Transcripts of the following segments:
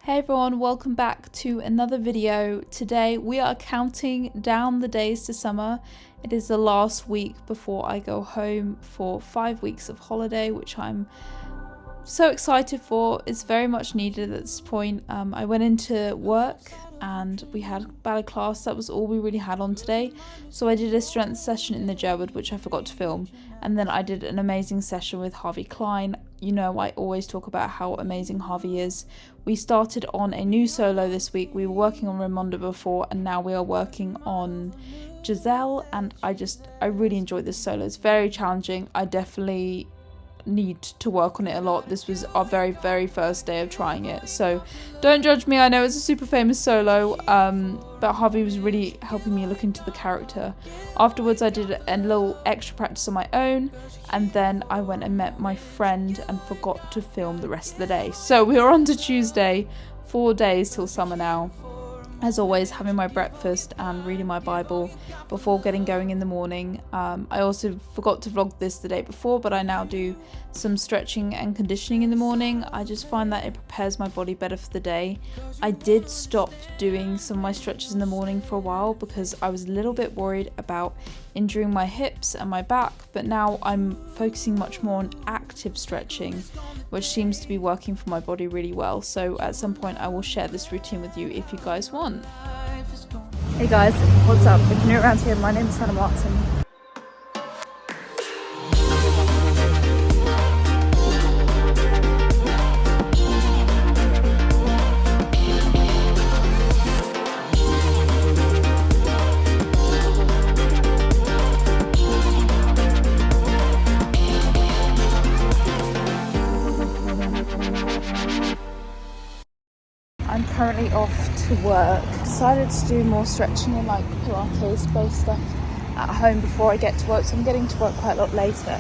Hey everyone, welcome back to another video. Today we are counting down the days to summer. It is the last week before I go home for 5 weeks of holiday, which I'm so excited for. It's very much needed at this point. I went into work and we had ballet class. That was all we really had on today. So I did a strength session in the Gerwood, which I forgot to film. And then I did an amazing session with Harvey Klein. You know, I always talk about how amazing Harvey is. We started on a new solo this week. We were working on Raimonda before, and now we are working on Giselle. And I really enjoyed this solo. It's very challenging. I definitely need to work on it a lot. This was our very first day of trying it, so don't judge me. I know it's a super famous solo, but Harvey was really helping me look into the character. Afterwards I did a little extra practice on my own, and then I went and met my friend and forgot to film the rest of the day. So we are on to Tuesday, 4 days till summer now. As always, having my breakfast and reading my Bible before getting going in the morning. I also forgot to vlog this the day before, but I now do some stretching and conditioning in the morning. I just find that it prepares my body better for the day. I did stop doing some of my stretches in the morning for a while because I was a little bit worried about injuring my hips and my back, but now I'm focusing much more on active stretching, which seems to be working for my body really well. So at some point I will share this routine with you if you guys want. Hey guys, what's up? If you're new around here, my name is Hannah Martin. I'm currently off to work. Decided to do more stretching and like Pilates based stuff at home before I get to work, so I'm getting to work quite a lot later,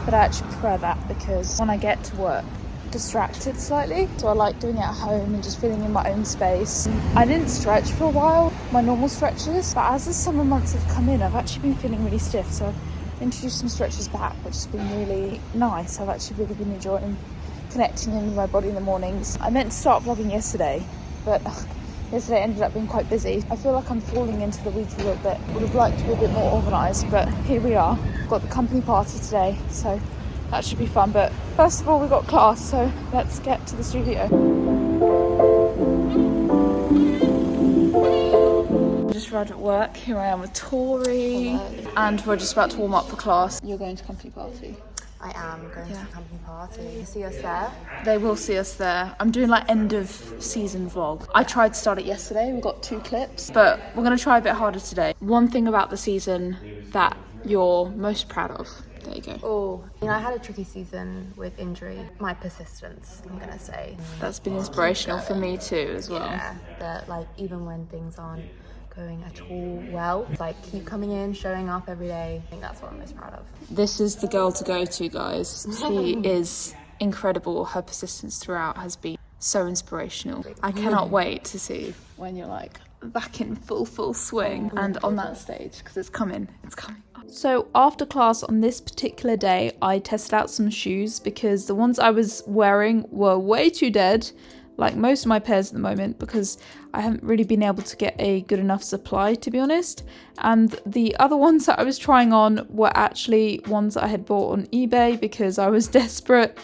but I actually prefer that because when I get to work I'm distracted slightly, so I like doing it at home and just feeling in my own space. I didn't stretch for a while, my normal stretches, but as the summer months have come in I've actually been feeling really stiff, so I've introduced some stretches back, which has been really nice. I've actually really been enjoying connecting in with my body in the mornings. I meant to start vlogging yesterday, but yesterday ended up being quite busy. I feel like I'm falling into the week a little bit. Would have liked to be a bit more organised, but here we are. Got the company party today, so that should be fun. But first of all, we've got class, so let's get to the studio. I just arrived at work. Here I am with Tori. Hello. And we're just about to warm up for class. You're going to company party? I am going to the company party. You see us there? They will see us there. I'm doing like end of season vlog. I tried to start it yesterday. We got 2 clips, but we're going to try a bit harder today. One thing about the season that you're most proud of. There you go. Oh, you know, I had a tricky season with injury. My persistence, I'm going to say. That's been inspirational for me too as well. Yeah, that like even when things aren't going at all well, like keep coming in, showing up every day. I think that's what I'm most proud of. This is the girl to go to, guys. She is incredible. Her persistence throughout has been so inspirational. I cannot wait to see when you're like back in full swing and on that stage, because it's coming. So after class on this particular day, I tested out some shoes because the ones I was wearing were way too dead, like most of my pairs at the moment, because I haven't really been able to get a good enough supply, to be honest. And the other ones that I was trying on were actually ones that I had bought on eBay because I was desperate.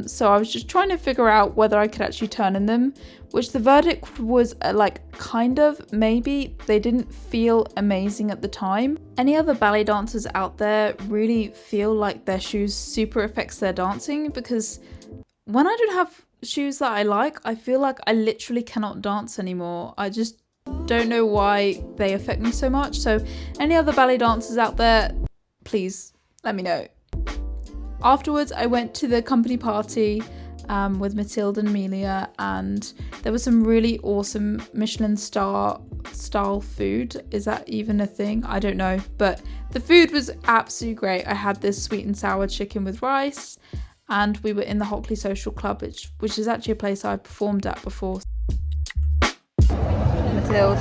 So I was just trying to figure out whether I could actually turn in them, which the verdict was like kind of maybe. They didn't feel amazing at the time. Any other ballet dancers out there really feel like their shoes super affects their dancing? Because when I don't have shoes that I like, I feel like I literally cannot dance anymore. I just don't know why they affect me so much. So any other ballet dancers out there, please let me know. Afterwards I went to the company party with Matilda and Amelia, and there was some really awesome Michelin star style food. Is that even a thing? I don't know, but the food was absolutely great. I had this sweet and sour chicken with rice, and we were in the Hockley Social Club, which is actually a place I've performed at before. Matilda,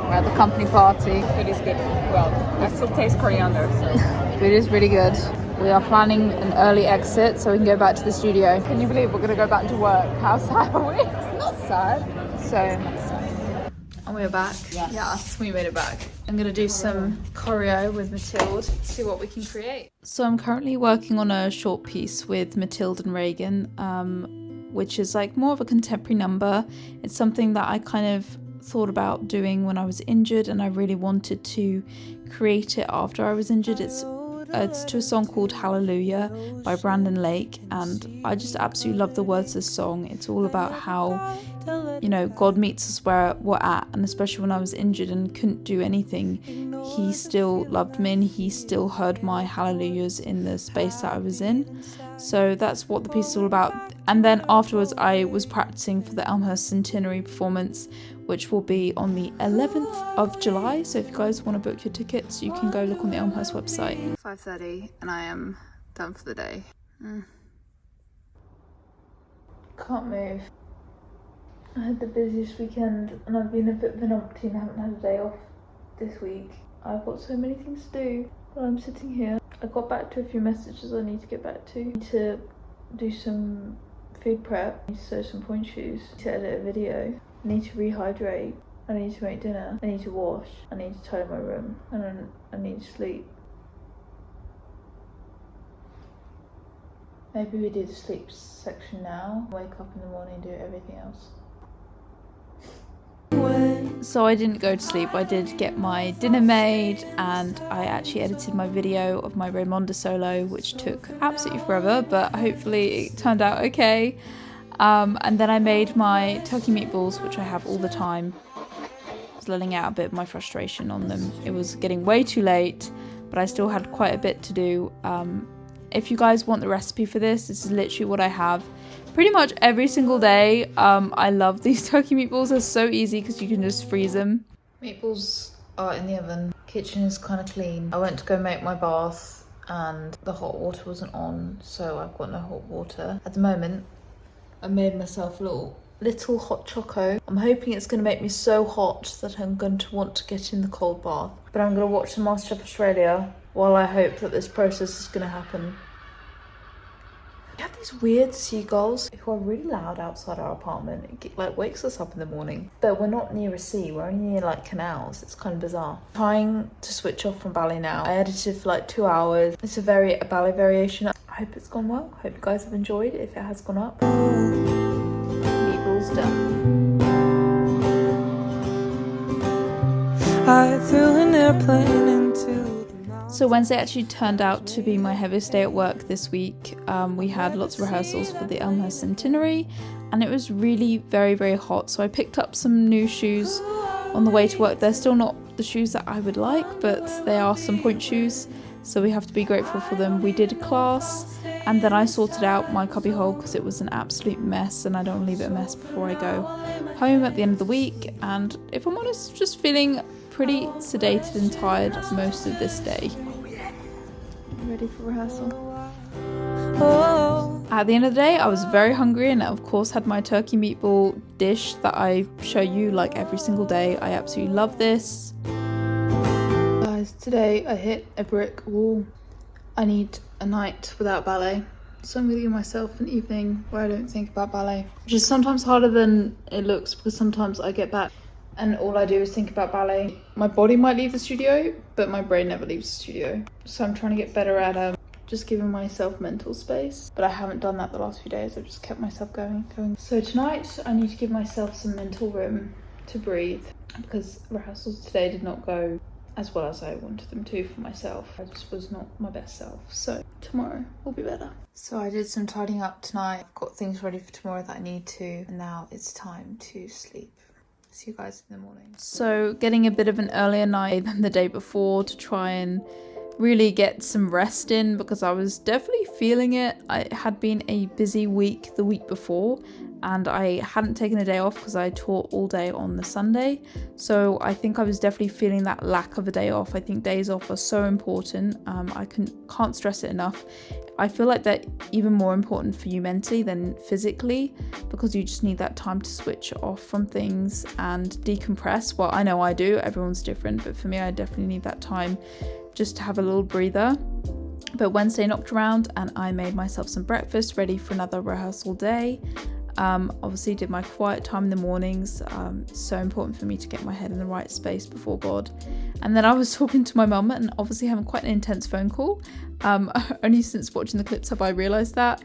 we're at the company party. Food is good. Well, I still taste coriander. So. Food is really good. We are planning an early exit so we can go back to the studio. Can you believe we're going to go back to work? How sad are we? It's not sad. So sad. And we're back. Yes, we made it back. I'm gonna do some choreo with Mathilde, see what we can create. So I'm currently working on a short piece with Mathilde and Reagan, which is like more of a contemporary number. It's something that I kind of thought about doing when I was injured, and I really wanted to create it after I was injured. It's to a song called Hallelujah by Brandon Lake, and I just absolutely love the words of the song. It's all about how, you know, God meets us where we're at, and especially when I was injured and couldn't do anything, he still loved me and he still heard my hallelujahs in the space that I was in. So that's what the piece is all about. And then afterwards I was practicing for the Elmhurst Centenary performance, which will be on the 11th of July. So if you guys want to book your tickets, you can go look on the Elmhurst website. 5:30 and I am done for the day. Can't move. I had the busiest weekend and I've been a bit of an umpty and I haven't had a day off this week. I've got so many things to do while I'm sitting here. I got back to a few messages I need to get back to. I need to do some food prep. I need to sew some point shoes. I need to edit a video. I need to rehydrate. I need to make dinner. I need to wash. I need to tidy my room. And then I need to sleep. Maybe we do the sleep section now. Wake up in the morning and do everything else. So I didn't go to sleep. I did get my dinner made and I actually edited my video of my Raymonda solo, which took absolutely forever, but hopefully it turned out okay. And then I made my turkey meatballs, which I have all the time. I was letting out a bit of my frustration on them. It was getting way too late, but I still had quite a bit to do. If you guys want the recipe for this is literally what I have pretty much every single day. I love these turkey meatballs. They're so easy because you can just freeze them. Meatballs are in the oven. Kitchen is kind of clean. I went to go make my bath and the hot water wasn't on, so I've got no hot water. At the moment, I made myself a little hot choco. I'm hoping it's going to make me so hot that I'm going to want to get in the cold bath. But I'm going to watch the MasterChef Australia while I hope that this process is going to happen. We have these weird seagulls who are really loud outside our apartment. It like wakes us up in the morning. But we're not near a sea, we're only near like canals. It's kind of bizarre. Trying to switch off from ballet now. I edited for like 2 hours. It's a ballet variation. I hope it's gone well. Hope you guys have enjoyed if it has gone up. Meatballs done. I threw an airplane into. So Wednesday actually turned out to be my heaviest day at work this week. We had lots of rehearsals for the Elmhurst Centenary and it was really very, very hot. So I picked up some new shoes on the way to work. They're still not the shoes that I would like, but they are some point shoes. So we have to be grateful for them. We did a class and then I sorted out my cubbyhole because it was an absolute mess and I don't leave it a mess before I go home at the end of the week. And if I'm honest, just feeling pretty sedated and tired most of this day. Ready for rehearsal? At the end of the day, I was very hungry and I of course had my turkey meatball dish that I show you like every single day. I absolutely love this. Guys, today I hit a brick wall. I need a night without ballet. So I'm gonna give myself an evening where I don't think about ballet, which is sometimes harder than it looks because sometimes I get back and all I do is think about ballet. My body might leave the studio, but my brain never leaves the studio. So I'm trying to get better at just giving myself mental space. But I haven't done that the last few days. I've just kept myself going. So tonight I need to give myself some mental room to breathe because rehearsals today did not go as well as I wanted them to for myself. I just was not my best self. So tomorrow will be better. So I did some tidying up tonight. I've got things ready for tomorrow that I need to. And now it's time to sleep. See you guys in the morning. So getting a bit of an earlier night than the day before to try and really get some rest in because I was definitely feeling it. I had been a busy week the week before and I hadn't taken a day off because I taught all day on the Sunday. So I think I was definitely feeling that lack of a day off. I think days off are so important. I can't stress it enough. I feel like they're even more important for you mentally than physically because you just need that time to switch off from things and decompress. Well, I know I do, everyone's different, but for me, I definitely need that time just to have a little breather. But Wednesday knocked around and I made myself some breakfast ready for another rehearsal day. Obviously did my quiet time in the mornings. So important for me to get my head in the right space before God. And then I was talking to my mum and obviously having quite an intense phone call. Only since watching the clips have I realised that.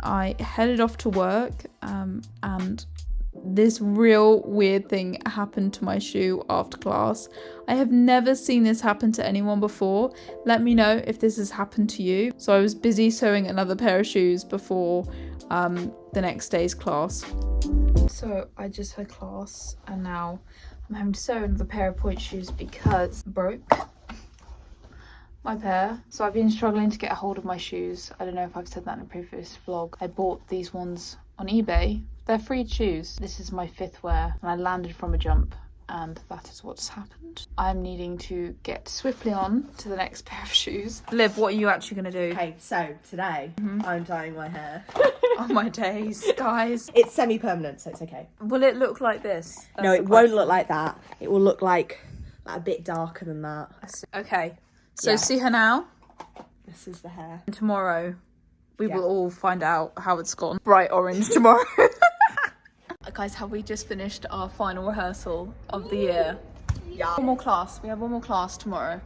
I headed off to work and this real weird thing happened to my shoe after class. I have never seen this happen to anyone before. Let me know if this has happened to you. So I was busy sewing another pair of shoes before the next day's class. So I just had class and now I'm having to sew another pair of point shoes because I broke my pair. So I've been struggling to get a hold of my shoes. I don't know if I've said that in a previous vlog. I bought these ones on eBay. They're free shoes. This is my 5th wear and I landed from a jump and that is what's happened. I'm needing to get swiftly on to the next pair of shoes. Liv, what are you actually going to do? Okay, so today I'm dyeing my hair. Oh my days, guys. It's semi-permanent, so it's okay. Will it look like this? No, it won't look like that. It will look like a bit darker than that. Okay, so Yeah. see her now. This is the hair. And tomorrow we Yeah. will all find out how it's gone. Bright orange tomorrow. Guys, have we just finished our final rehearsal of the year? Yeah. One more class. We have one more class tomorrow,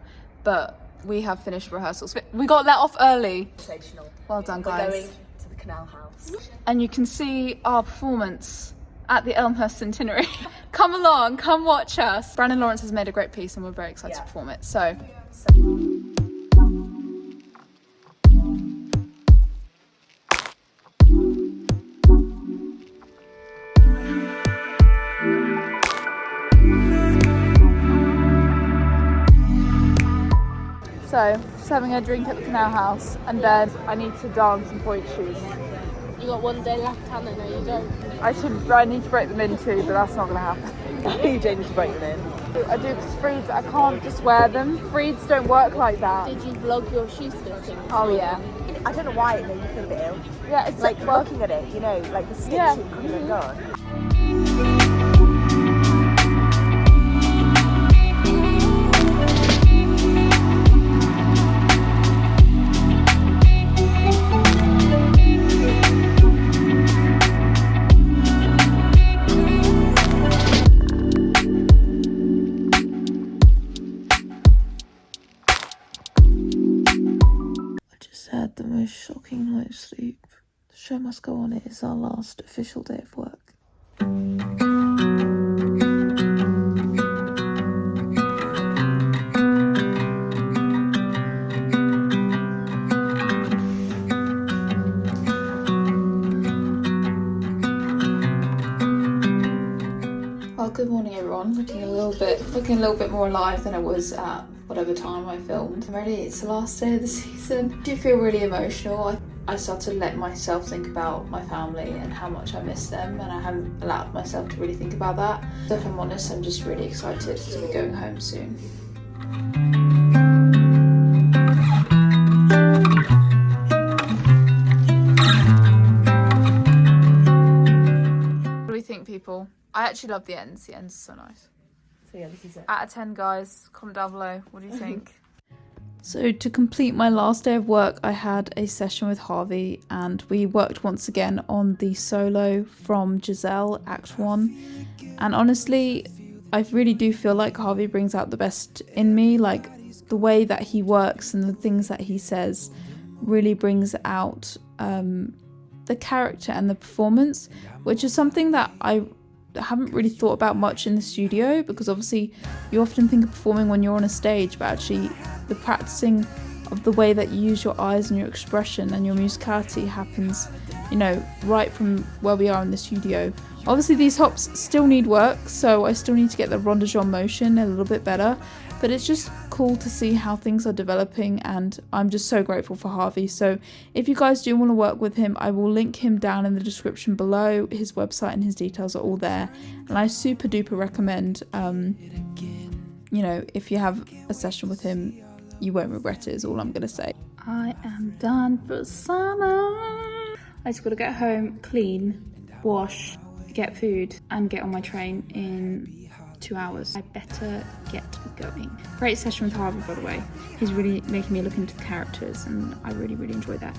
but we have finished rehearsals. We got let off early. Sensational. Well done, We're guys. going to the canal house. And you can see our performance at the Elmhurst Centenary. Come along, come watch us. Brandon Lawrence has made a great piece and we're very excited to perform it. So. So, just having a drink at the canal house and then I need to dance in point shoes. You got one day left, Hannah, no you don't. I need to break them in too, but that's not going to happen. You don't need to break them in. I do because Freeds, I can't just wear them. Freeds don't work like that. Did you vlog your shoe stitching? Oh yeah. I don't know why it made me feel a bit ill. Yeah, it's Like looking at it, you know, like the stitching Yeah. couldn't have done. Had the most shocking night's sleep. The show must go on. It is our last official day of work. Well, good morning everyone. Looking a little bit more alive than I was at whatever time I filmed. I'm ready, it's the last day of the season. I do feel really emotional. I start to let myself think about my family and how much I miss them, and I haven't allowed myself to really think about that. So if I'm honest, I'm just really excited to be going home soon. What do we think, people? I actually love the ends. The ends are so nice. So yeah, this is it. Out of 10, guys, comment down below. What do you think? So to complete my last day of work, I had a session with Harvey and we worked once again on the solo from Giselle, Act 1. And honestly, I really do feel like Harvey brings out the best in me. Like the way that he works and the things that he says really brings out the character and the performance, which is something that I haven't really thought about much in the studio, because obviously you often think of performing when you're on a stage, but actually the practicing of the way that you use your eyes and your expression and your musicality happens, you know, right from where we are in the studio. Obviously these hops still need work, so I still need to get the rondeggion motion a little bit better, but it's just cool to see how things are developing, and I'm just so grateful for Harvey. So if you guys do want to work with him, I will link him down in the description below. His website and his details are all there, and I super duper recommend, you know, if you have a session with him, you won't regret it, is all I'm gonna say. I am done for summer. I just gotta get home, clean, wash, get food and get on my train in 2 hours. I better get going. Great session with Harvey, by the way. He's really making me look into the characters, and I really enjoyed that.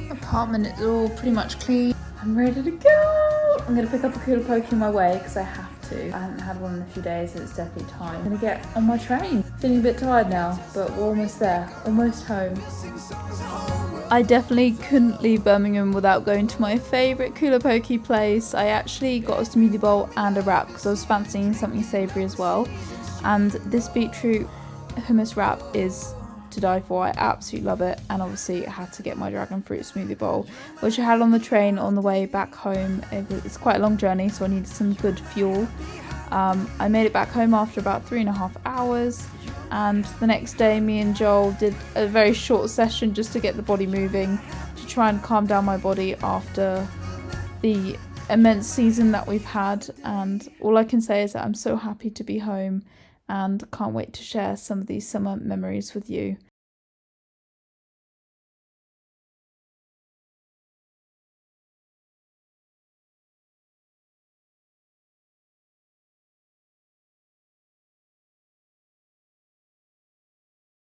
Apartment is all pretty much clean. I'm ready to go. I'm gonna pick up a cooler pokey on my way because I have to. I haven't had one in a few days, so it's definitely time. I'm gonna get on my train. Feeling a bit tired now, but we're almost there, almost home. I definitely couldn't leave Birmingham without going to my favourite cooler pokey place. I actually got a smoothie bowl and a wrap because I was fancying something savoury as well. And this beetroot hummus wrap is to die for. I absolutely love it. And obviously I had to get my dragon fruit smoothie bowl, which I had on the train on the way back home. It's quite a long journey, so I needed some good fuel. I made it back home after about 3.5 hours. And the next day me and Joel did a very short session just to get the body moving, to try and calm down my body after the immense season that we've had. And all I can say is that I'm so happy to be home and can't wait to share some of these summer memories with you.